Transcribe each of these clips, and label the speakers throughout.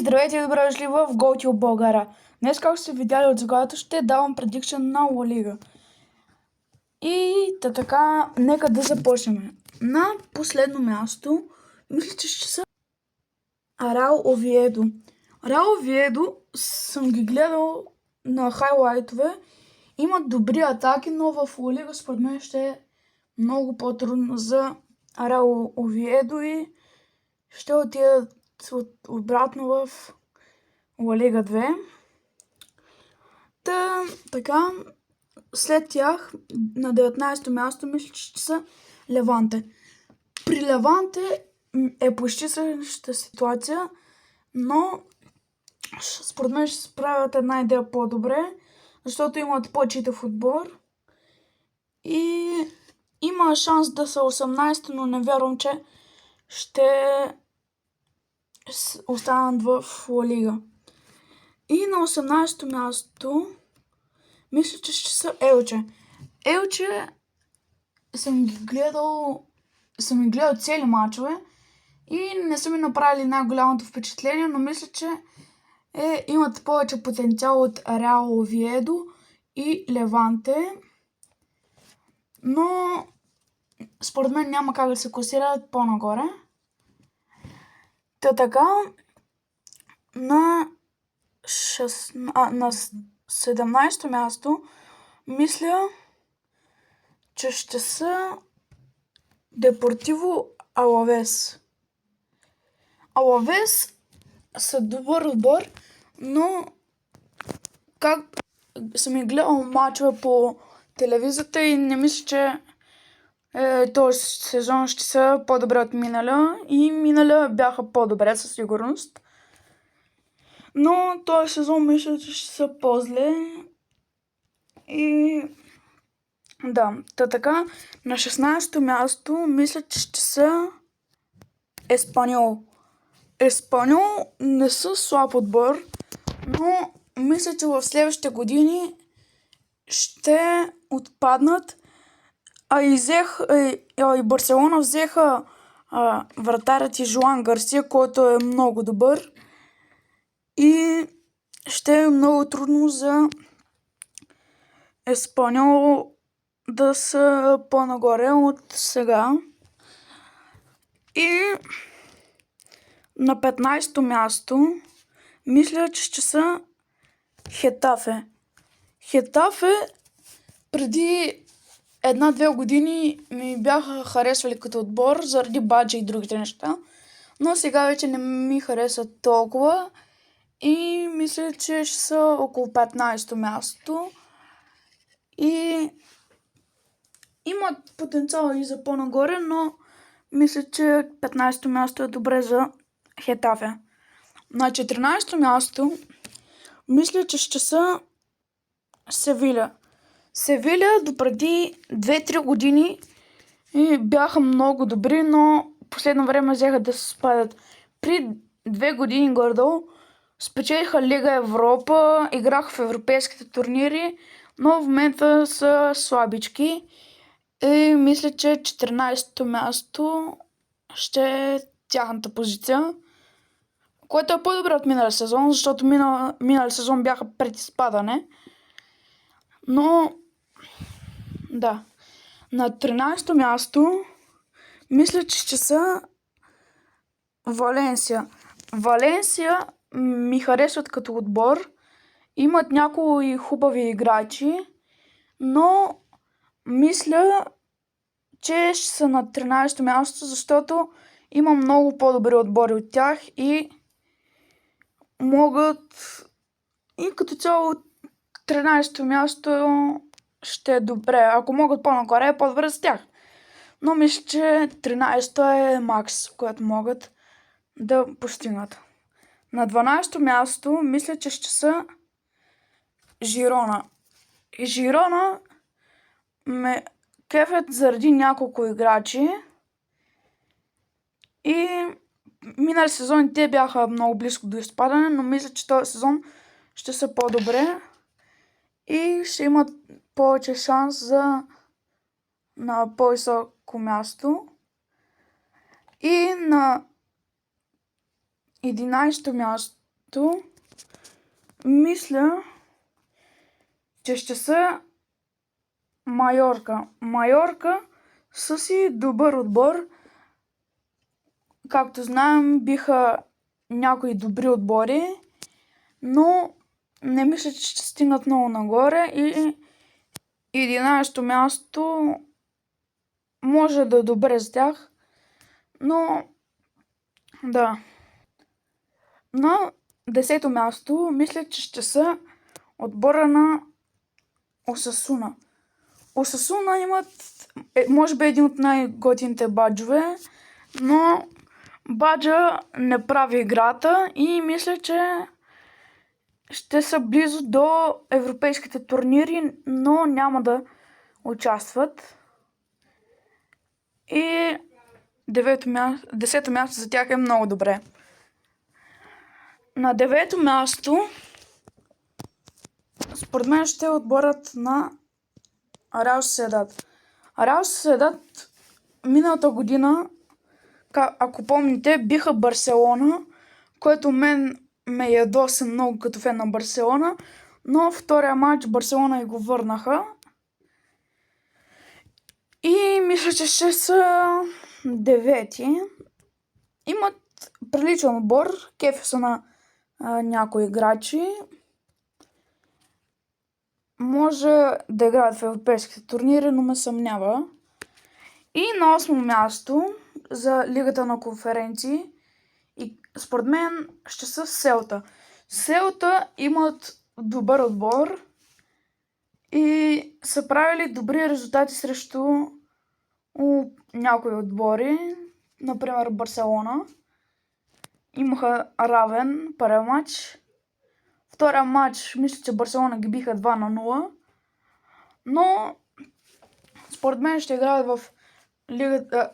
Speaker 1: Здравейте и добре дошли в GoTube България. Днес, както сте видяли от заглавието, ще давам предикшън на La Liga. И така, нека да започнем. На последно място, мисля, че ще са Реал Овиедо. Реал Овиедо съм ги гледал на хайлайтове. Имат добри атаки, но в La Liga според мен ще е много по-трудно за Реал Овиедо и ще отидат обратно в La Liga 2. Така, след тях на 19-то място мисля, че са Леванте. При Леванте е почти същата ситуация, но според мен ще се справят една идея по-добре, защото имат по-читав отбор и има шанс да са 18, но не вярвам, че ще останат в La Liga. И на 18-то място мисля, че ще са Елче. Елче съм гледал цели мачове и не са ми направили най-голямото впечатление, но мисля, че имат повече потенциал от Реал Овиедо и Леванте. Но според мен няма как да се класират по-нагоре. Така, на 17-то място мисля, че ще са Депортиво Алавес. Алавес са добър отбор, но как съм и гледал мачове по телевизията и не мисля, че този сезон ще са по-добре от миналя. И миналя бяха по-добре със сигурност. Но този сезон мисля, че ще са по-зле. И да, така, на 16-то място мисля, че ще са Еспаньол. Еспаньол не са слаб отбор, но мисля, че в следващите години ще отпаднат. И Барселона взеха вратарят и Жоан Гарсия, който е много добър. И ще е много трудно за Еспаньол да са по-нагоре от сега. И на 15-то място мисля, че ще са Хетафе. Хетафе преди 1-2 години ми бяха харесвали като отбор заради баджа и другите неща, но сега вече не ми харесват толкова и мисля, че ще са около 15-то място и имат потенциал и за по-нагоре, но мисля, че 15-то място е добре за Хетафе. На 14-то място мисля, че ще са Севиля. Севиля допреди 2-3 години бяха много добри, но последно време взеха да се спадат. При 2 години горе-долу спечелиха Лига Европа, играха в европейските турнири, но в момента са слабички. И мисля, че 14-то място ще е тяхната позиция, което е по-добре от миналия сезон, защото миналия сезон бяха пред изпадане. Но да, на 13-то място мисля, че ще са Валенсия. Валенсия ми харесват като отбор, имат някои хубави играчи, но мисля, че ще са на 13-то място, защото има много по-добри отбори от тях и могат и като цяло 13-то място ще е добре. Ако могат по-нагоре, е по-добре за тях. Но мисля, че 13-то е макс, което могат да постигнат. На 12-то място мисля, че ще са Жирона. Жирона ме кефят заради няколко играчи. И минали сезон те бяха много близко до изпадане, но мисля, че този сезон ще са по-добре и ще имат повече шанс на по-високо място. И на 11-то място мисля, че ще са Майорка. Майорка са си добър отбор. Както знаем, биха някои добри отбори, но не мисля, че ще стигнат много нагоре и 11-то място може да е добре за тях, но да. На 10-то място мисля, че ще са отбора на Осасуна. Осасуна имат, може би, един от най-готините баджове, но баджа не прави играта и мисля, че ще са близо до европейските турнири, но няма да участват. И 10-то място за тях е много добре. На 9-то място според мен ще е отборът на Реал Соседат. Реал Соседат миналата година, ако помните, биха Барселона, което мен ме ядоса много като фен на Барселона, но втория матч Барселона и го върнаха. И мисля, че ще са 9-ти. Имат приличен отбор, кефи са на някои играчи. Може да играят в европейските турнири, но ме съмнява. И на 8-то място за Лигата на конференции, и според мен ще са Селта. Селта имат добър отбор и са правили добри резултати срещу някои отбори. Например, Барселона. Имаха равен първия матч. Втория матч, мисля, че Барселона ги биха 2-0. Но според мен ще играят в Лигата,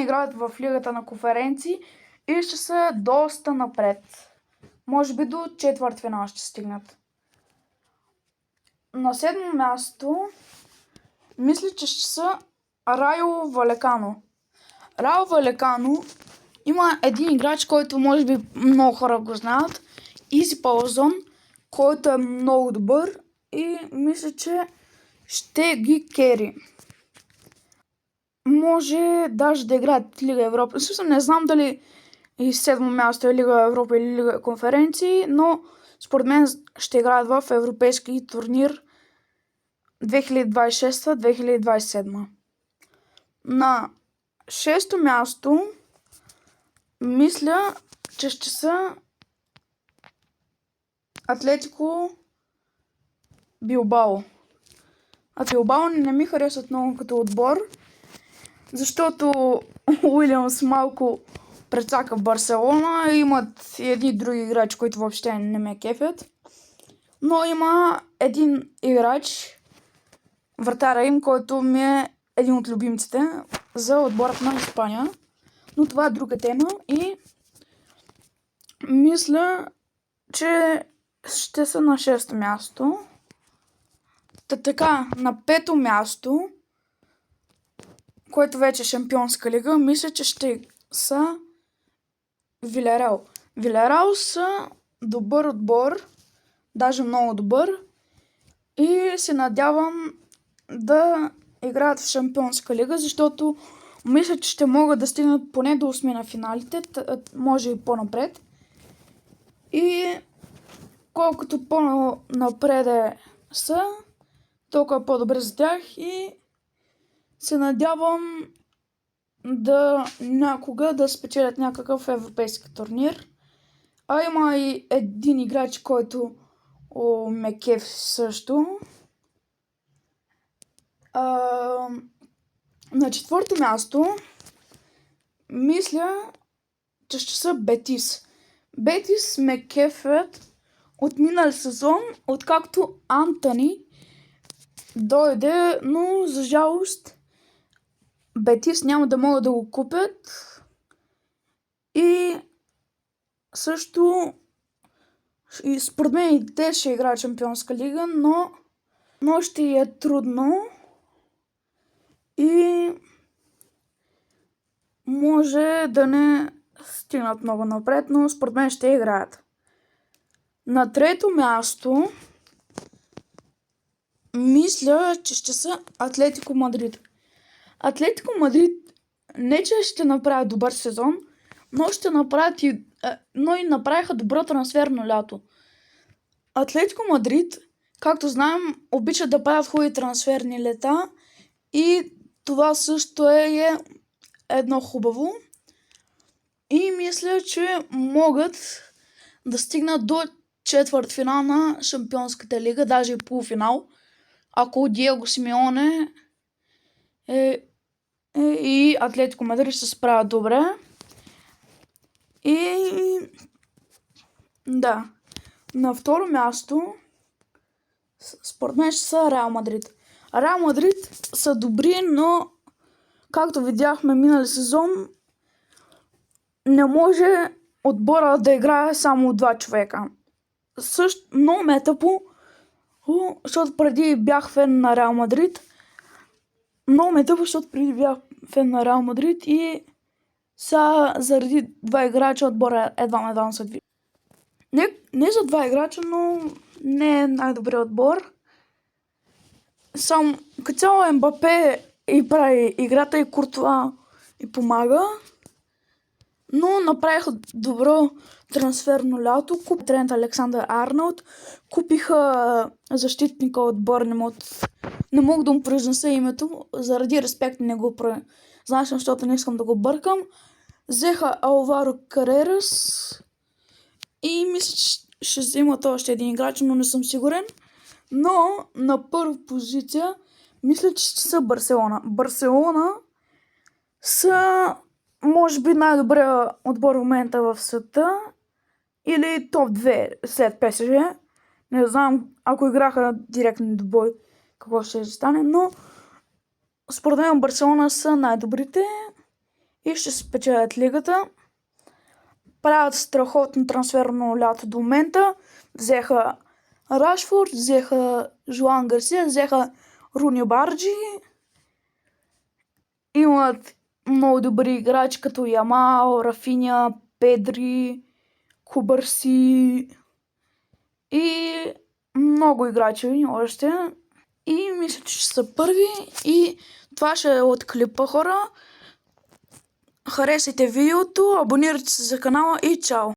Speaker 1: играят в Лигата на конференции и ще са доста напред. Може би до четвъртфинал ще стигнат. На 7-то място мисля, че ще са Райо Валекано. Райо Валекано има един играч, който може би много хора го знаят. Изи Палазон, който е много добър и мисля, че ще ги кери. Може даже да играят Лига Европа. Също не знам дали и 7-то място е Лига Европа или Лига конференции, но според мен ще играят в европейски турнир 2026-2027. На 6-то място мисля, че ще са Атлетико Билбао. А Билбао не ми харесват много като отбор, защото Уилямс малко прецака в Барселона. Имат и едни други играчи, които въобще не ме кефят. Но има един играч, вратаря им, който ми е един от любимците за отборът на Испания. Но това е друга тема и мисля, че ще са на 6-то място. Така, на 5-то място, което вече е Шампионска лига, мисля, че ще са Вилярел. Вилярел са добър отбор, даже много добър, и се надявам да играят в Шампионска лига, защото мисля, че ще могат да стигнат поне до 8 на финалите, може и по-напред. И колкото по-напред са, толкова по-добре за тях и се надявам да някога да спечелят някакъв европейски турнир. А има и един играч, който ме кеф също. На 4-то място мисля, че ще са Бетис. Бетис ме кефят от минал сезон, откакто Антони дойде, но за жалост Бетис няма да могат да го купят. И също и според мен и те ще играят Шампионска лига, но ще е трудно и може да не стигнат много напред, но според мен ще играят. На трето място мисля, че ще са Атлетико Мадрид. Атлетико Мадрид не че ще направят добър сезон, но и направиха добро трансферно лято. Атлетико Мадрид, както знаем, обичат да правят хубави трансферни лета и това също е едно хубаво. И мисля, че могат да стигнат до четвъртфинал на Шампионската лига, даже и полуфинал, ако Диего Симеоне и Атлетико Мадрид ще се справят добре. И да, на второ място според мен ще са Реал Мадрид. Реал Мадрид са добри, но както видяхме минали сезон, не може отбора да играе само 2 човека. Също много ме е тъпо, защото преди бях фен на Реал Мадрид. И сега заради 2 играча отбора едва се движи. Не за 2 играча, но не е най-добрият отбор. Само като цяло Мбапе и прави играта и Куртуа и помага. Но направиха добро трансферно лято. Купиха Трент Александър-Арнолд. Купиха защитника от Борнемут. Не мога да му произнеса името. Заради респект не го произнасям, защото не искам да го бъркам. Взеха Алваро Карерас. И мисля, че ще вземат още един играч, но не съм сигурен. Но на първа позиция мисля, че ще са Барселона. Барселона са може би най-добрият отбор в момента в света. Или топ 2 след ПСЖ. Не знам, ако играха директно до бой, какво ще стане. Но според мен Барселона са най-добрите и ще спечелят лигата. Правят страхотно трансферно лято до момента. Взеха Рашфорд, взеха Жоан Гарсия, взеха Руни Барджи. Имат много добри играчи като Ямал, Рафиня, Педри, Кубърси и много играчи още. И мисля, че ще са първи. И това ще е от клипа, хора. Харесайте видеото, абонирайте се за канала и чао!